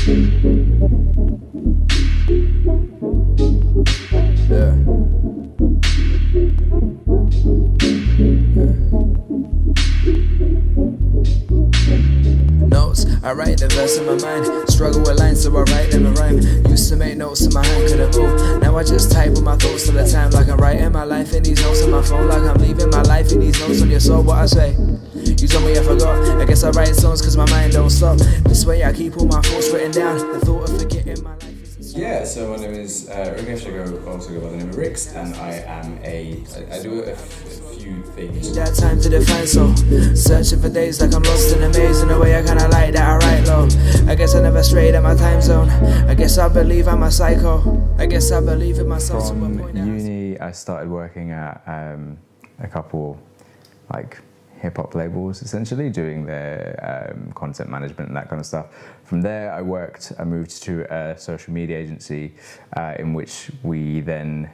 I write the verse in my mind, struggle with lines so I write them in rhyme. Used to make notes in my hand, couldn't move. Now I just type with my thoughts all the time, like I'm writing my life in these notes on my phone, like I'm leaving my life in these notes on your soul. What I say? You told me I forgot. I guess I write songs cause my mind don't stop. This way I keep all my thoughts written down. The thought of forgetting my life. Yeah, so my name is Rikesh. I also go by the name of Rix, and I do a few things. That time to define, so searching for days like I'm lost in a maze. In a way I kinda like that, I write low. I guess I never strayed at my time zone. I guess I believe I'm a psycho. I guess I believe in myself. From uni, I started working at a couple like hip-hop labels, essentially doing their content management and that kind of stuff. From there I moved to a social media agency in which we then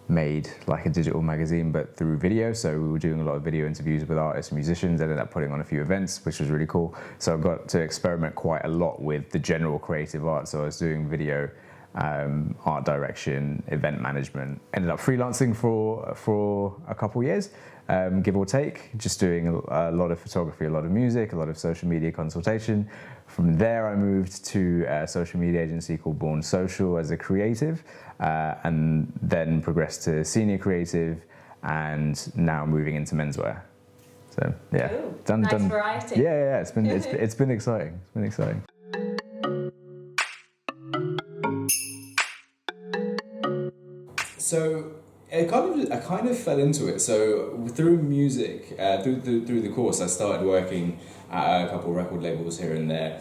made like a digital magazine but through video. So we were doing a lot of video interviews with artists and musicians, ended up putting on a few events, which was really cool. So I got to experiment quite a lot with the general creative art. So I was doing video, art direction, event management, ended up freelancing for a couple years, give or take, just doing a lot of photography, a lot of music, a lot of social media consultation. From there I moved to a social media agency called Born Social as a creative, and then progressed to senior creative, and now moving into menswear. So yeah, Ooh, nice variety. Yeah, it's been exciting. It's been exciting. So I kind of fell into it. So through music, through the course, I started working at a couple of record labels here and there,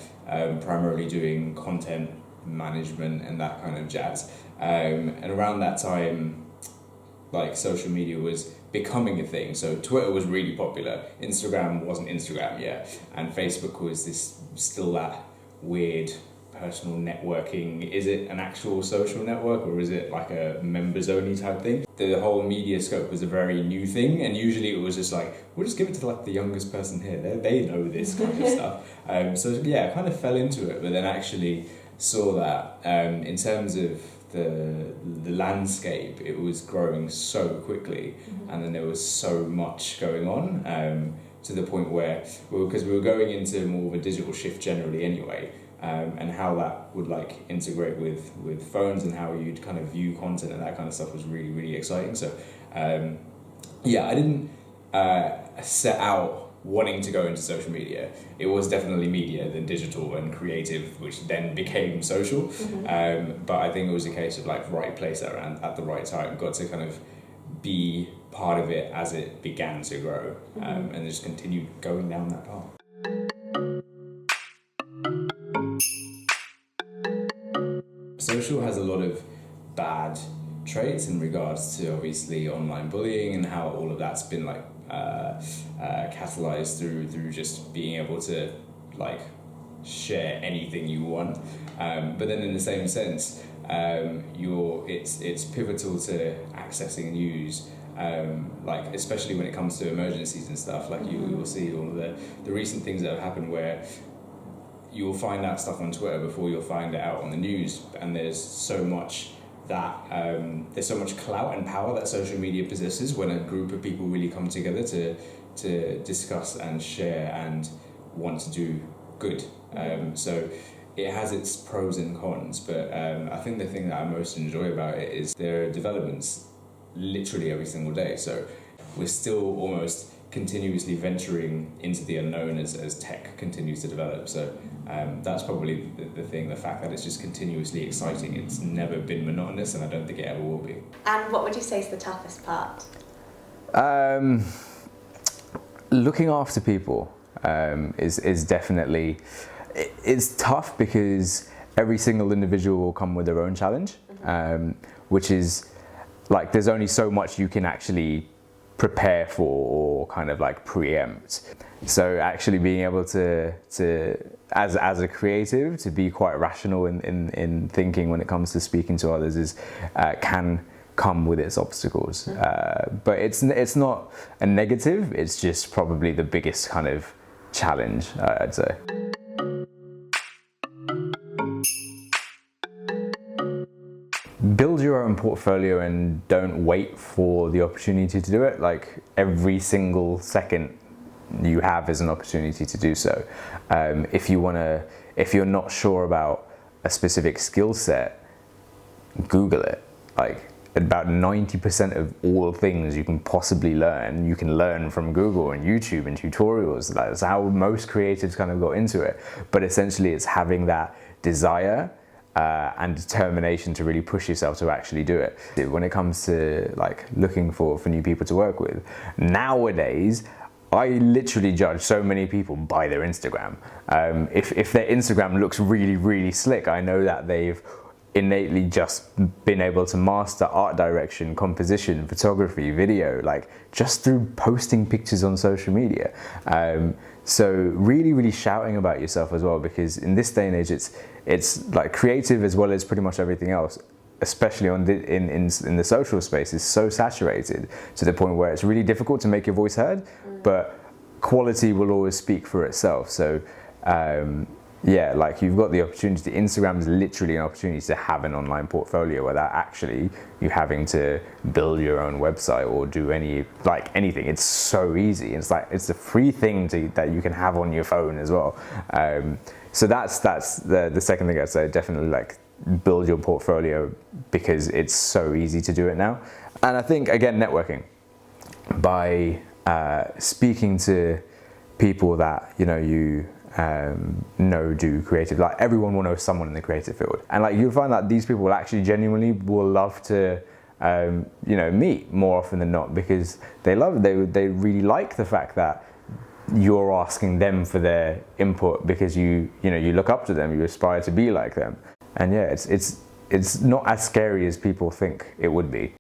primarily doing content management and that kind of jazz. And around that time, like social media was becoming a thing. So Twitter was really popular. Instagram wasn't Instagram yet, and Facebook was still that weird personal networking. Is it an actual social network or is it like a members only type thing? The whole media scope was a very new thing, and usually it was just like, we'll just give it to like the youngest person here. They know this kind of stuff. So yeah, I kind of fell into it, but then actually saw that in terms of the landscape, it was growing so quickly, and then there was so much going on to the point where, because we were going into more of a digital shift generally anyway. And how that would like integrate with phones and how you'd kind of view content and that kind of stuff was really, really exciting. So yeah, I didn't set out wanting to go into social media. It was definitely media, then digital and creative, which then became social. But I think it was a case of like right place at the right time. Got to kind of be part of it as it began to grow, and just continued going down that path. Social has a lot of bad traits in regards to obviously online bullying and how all of that's been like catalyzed through just being able to like share anything you want, but then in the same sense it's pivotal to accessing news, like especially when it comes to emergencies and stuff. Like you will see all of the recent things that have happened where you'll find out stuff on Twitter before you'll find it out on the news, and there's so much there's so much clout and power that social media possesses when a group of people really come together to discuss and share and want to do good. So it has its pros and cons, but I think the thing that I most enjoy about it is there are developments literally every single day. So we're still almost continuously venturing into the unknown as tech continues to develop. So that's probably the thing, the fact that it's just continuously exciting. It's never been monotonous, and I don't think it ever will be. And what would you say is the toughest part? Looking after people is definitely, it's tough because every single individual will come with their own challenge, which is like there's only so much you can actually prepare for or kind of like preempt. So actually being able to as a creative to be quite rational in thinking when it comes to speaking to others is can come with its obstacles, but it's not a negative, it's just probably the biggest kind of challenge, I'd say. portfolio and don't wait for the opportunity to do it. Like every single second you have is an opportunity to do so. If you're not sure about a specific skill set, Google it. Like about 90% of all things you can possibly learn, you can learn from Google and YouTube and tutorials. That's how most creatives kind of got into it. But essentially it's having that desire and determination to really push yourself to actually do it. When it comes to like looking for new people to work with, nowadays, I literally judge so many people by their Instagram. If their Instagram looks really, really slick, I know that they've innately just been able to master art direction, composition, photography, video, like just through posting pictures on social media. So really, really shouting about yourself as well, because in this day and age, it's like creative as well as pretty much everything else, especially in the social space, is so saturated to the point where it's really difficult to make your voice heard, but quality will always speak for itself. So yeah, like you've got the opportunity. Instagram is literally an opportunity to have an online portfolio without actually you having to build your own website or do anything. It's so easy. It's like it's a free thing that you can have on your phone as well. So that's the second thing I'd say. Definitely like build your portfolio because it's so easy to do it now. And I think again, networking by speaking to people that you do creative, like everyone will know someone in the creative field, and like you'll find that these people will actually genuinely will love to meet more often than not, because they really like the fact that you're asking them for their input because you look up to them, you aspire to be like them. And yeah, it's not as scary as people think it would be.